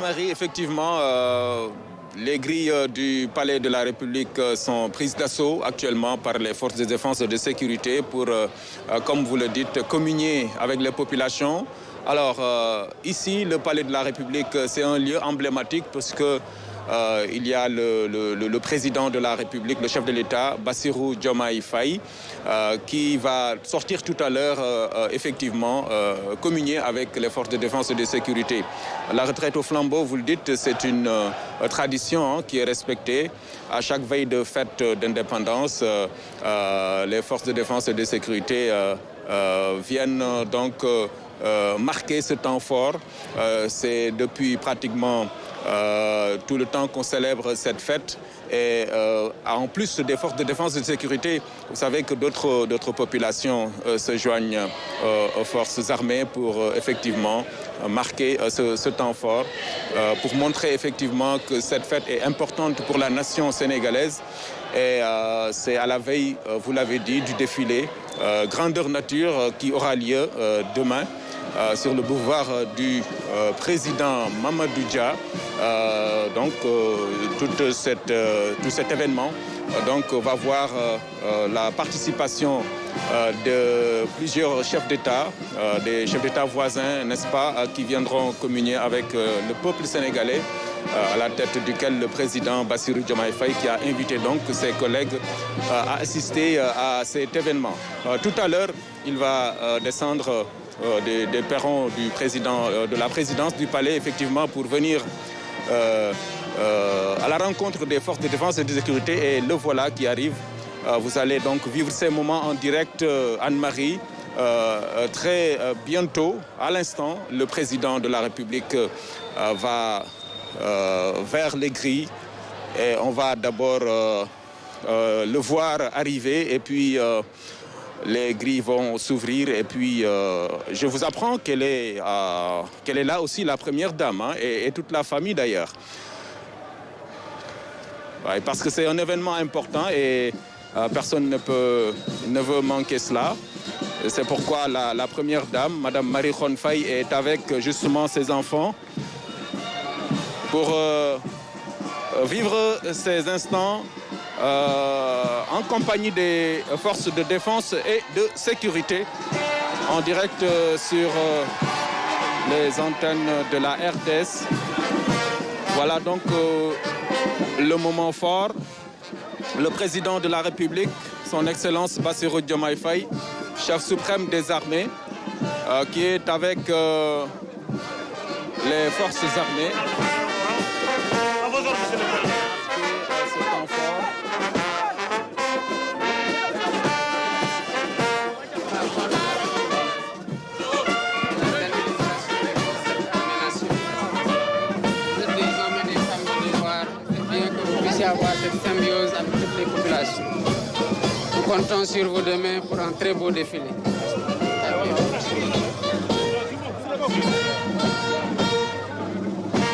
Anne-Marie, effectivement, les grilles du Palais de la République sont prises d'assaut actuellement par les forces de défense et de sécurité pour, comme vous le dites, communier avec les populations. Alors, ici, le Palais de la République, c'est un lieu emblématique parce que il y a le président de la République, le chef de l'État, Bassirou Diomaye Faye, qui va sortir tout à l'heure, effectivement, communier avec les forces de défense et de sécurité. La retraite au flambeau, vous le dites, c'est une tradition qui est respectée. À chaque veille de fête d'indépendance, les forces de défense et de sécurité viennent donc marquer ce temps fort. C'est depuis pratiquement tout le temps qu'on célèbre cette fête. Et en plus des forces de défense et de sécurité, vous savez que d'autres populations se joignent aux forces armées pour effectivement marquer ce temps fort, pour montrer effectivement que cette fête est importante pour la nation sénégalaise. Et c'est à la veille, vous l'avez dit, du défilé Grandeur Nature qui aura lieu demain sur le boulevard du président Mamadou Dia. Donc tout cet événement donc, va voir la participation de plusieurs chefs d'État, des chefs d'État voisins, n'est-ce pas, qui viendront communier avec le peuple sénégalais, à la tête duquel le président Bassirou Diomaye Faye qui a invité donc ses collègues à assister à cet événement. Tout à l'heure, il va descendre des perrons du président, de la présidence du palais, effectivement, pour venir à la rencontre des forces de défense et de sécurité. Et le voilà qui arrive. Vous allez donc vivre ces moments en direct, Anne-Marie. Très bientôt, à l'instant, le président de la République va vers les grilles. Et on va d'abord le voir arriver et puis les grilles vont s'ouvrir et puis je vous apprends qu'elle est là aussi, la première dame, hein, et toute la famille d'ailleurs. Ouais, parce que c'est un événement important et personne ne veut manquer cela. C'est pourquoi la première dame, Madame Marie Khone Faye, est avec justement ses enfants pour vivre ces instants en compagnie des forces de défense et de sécurité, en direct sur les antennes de la RTS. Voilà donc le moment fort. Le président de la République, son Excellence Bassirou Diomaye Faye, chef suprême des armées, qui est avec les forces armées. Avoir cette symbiose avec toutes les populations. Nous comptons sur vous demain pour un très beau défilé.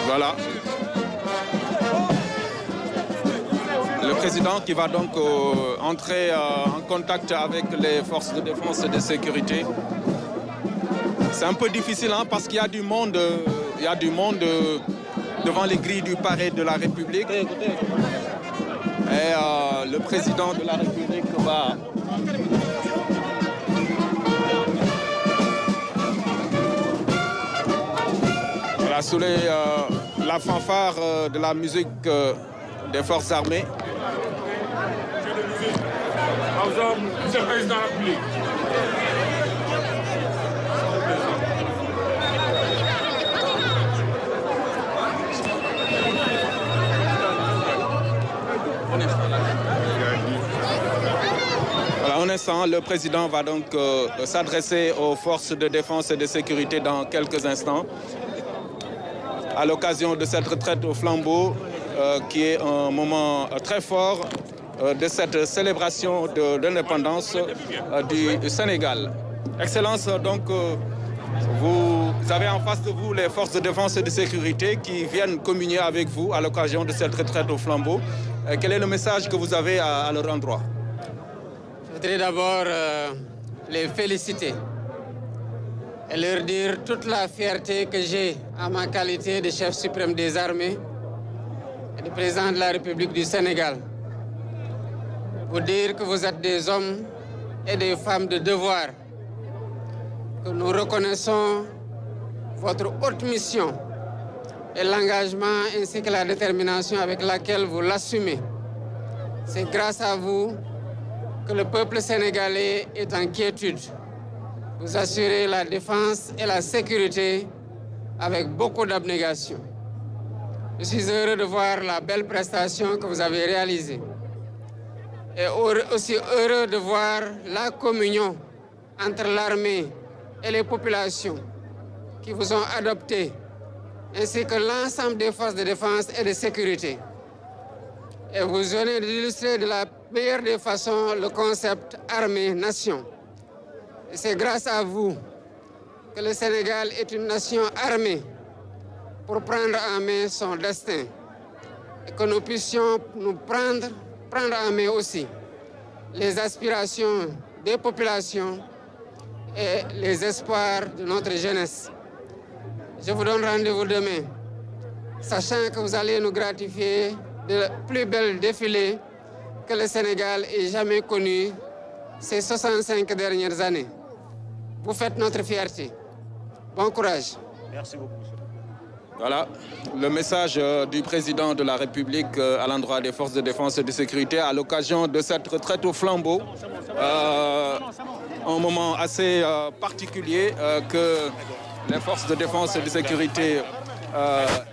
Voilà. Le président qui va donc entrer en contact avec les forces de défense et de sécurité. C'est un peu difficile hein, parce qu'il y a du monde, devant les grilles du palais de la République. Et le président de la République va voilà, sous la fanfare de la musique des forces armées. Monsieur le président de la République. Un instant, le président va donc s'adresser aux forces de défense et de sécurité dans quelques instants, à l'occasion de cette retraite au flambeau, qui est un moment très fort de cette célébration de l'indépendance du Sénégal. Excellence, donc, vous avez en face de vous les forces de défense et de sécurité qui viennent communier avec vous à l'occasion de cette retraite au flambeau. Quel est le message que vous avez à leur endroit? Je voudrais d'abord les féliciter et leur dire toute la fierté que j'ai en ma qualité de chef suprême des armées et de président de la République du Sénégal. Vous dire que vous êtes des hommes et des femmes de devoir, que nous reconnaissons votre haute mission et l'engagement ainsi que la détermination avec laquelle vous l'assumez. C'est grâce à vous que le peuple sénégalais est en quiétude. Vous assurez la défense et la sécurité avec beaucoup d'abnégation. Je suis heureux de voir la belle prestation que vous avez réalisée. Et aussi heureux de voir la communion entre l'armée et les populations qui vous ont adopté, ainsi que l'ensemble des forces de défense et de sécurité. Et vous venez d'illustrer de la meilleure des façons le concept armée-nation. Et c'est grâce à vous que le Sénégal est une nation armée pour prendre en main son destin. Et que nous puissions nous prendre en main aussi les aspirations des populations et les espoirs de notre jeunesse. Je vous donne rendez-vous demain, sachant que vous allez nous gratifier de plus belles défilés que le Sénégal ait jamais connu ces 65 dernières années. Vous faites notre fierté. Bon courage. Merci beaucoup. Voilà le message du président de la République à l'endroit des forces de défense et de sécurité à l'occasion de cette retraite au flambeau. Un moment assez particulier que les forces de défense et de sécurité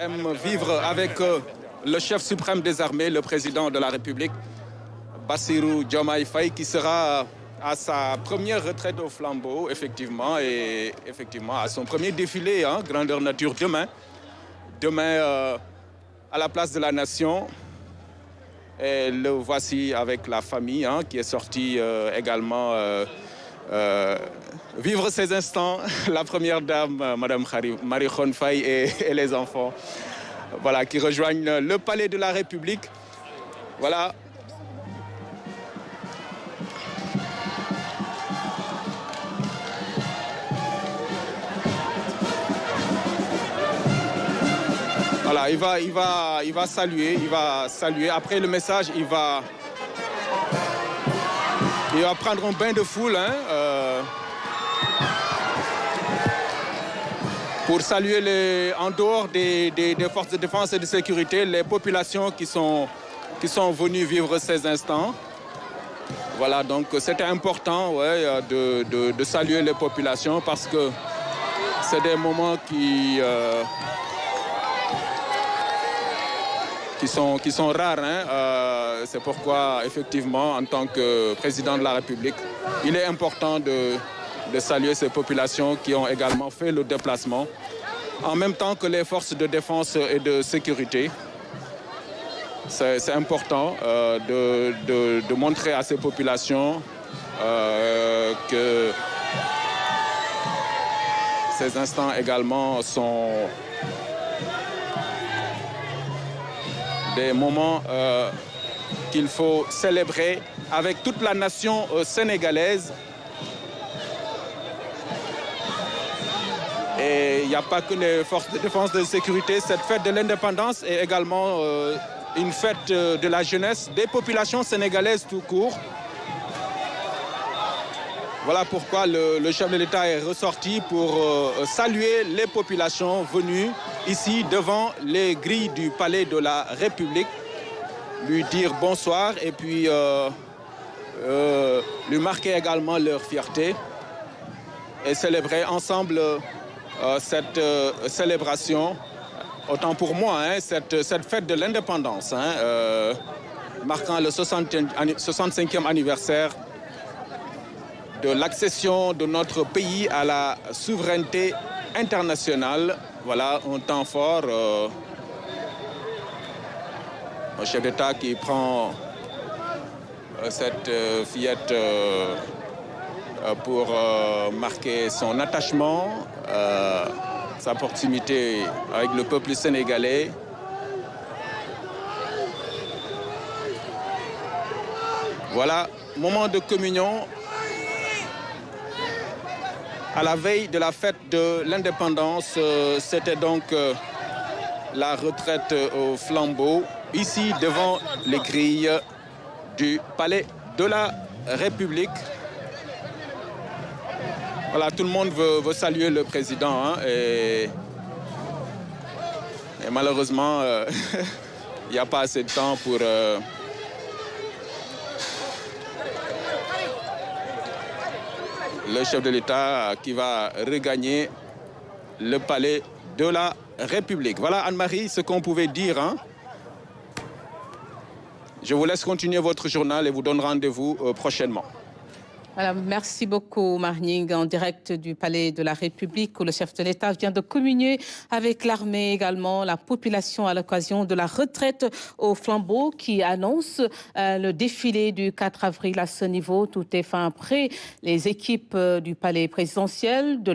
aiment vivre avec le chef suprême des armées, le président de la République, Bassirou Diomaye Faye, qui sera à sa première retraite au flambeau, effectivement, et effectivement à son premier défilé, grandeur nature, demain. Demain, à la place de la Nation. Et le voici avec la famille qui est sortie également vivre ces instants. La première dame, Madame Marie Khone Faye et les enfants, voilà, qui rejoignent le palais de la République. Voilà. Voilà, il va saluer. Après le message, il va prendre un bain de foule pour saluer en dehors des forces de défense et de sécurité, les populations qui sont venues vivre ces instants. Voilà, donc c'était important de saluer les populations parce que c'est des moments qui sont rares. C'est pourquoi, effectivement, en tant que président de la République, il est important de saluer ces populations qui ont également fait le déplacement, en même temps que les forces de défense et de sécurité. C'est important de montrer à ces populations que ces instants également sont des moments qu'il faut célébrer avec toute la nation sénégalaise. Et il n'y a pas que les forces de défense et de sécurité. Cette fête de l'indépendance est également une fête de la jeunesse, des populations sénégalaises tout court. Voilà pourquoi le chef de l'État est ressorti pour saluer les populations venues ici devant les grilles du palais de la République, lui dire bonsoir et puis lui marquer également leur fierté et célébrer ensemble cette célébration, autant pour moi, cette fête de l'indépendance, marquant le 65e anniversaire de l'accession de notre pays à la souveraineté internationale. Voilà un temps fort. Un chef d'État qui prend cette fillette pour marquer son attachement, sa proximité avec le peuple sénégalais. Voilà, moment de communion À la veille de la fête de l'indépendance, c'était donc la retraite au flambeau, ici devant les grilles du palais de la République. Voilà, tout le monde veut saluer le président, hein, et malheureusement, il n'y a pas assez de temps pour... le chef de l'État qui va regagner le palais de la République. Voilà, Anne-Marie, ce qu'on pouvait dire, hein. Je vous laisse continuer votre journal et vous donne rendez-vous prochainement. Voilà, merci beaucoup, Marning, en direct du Palais de la République, où le chef de l'État vient de communier avec l'armée, également la population, à l'occasion de la retraite au flambeau qui annonce le défilé du 4 avril à ce niveau. Tout est fin prêt. Les équipes du Palais présidentiel, de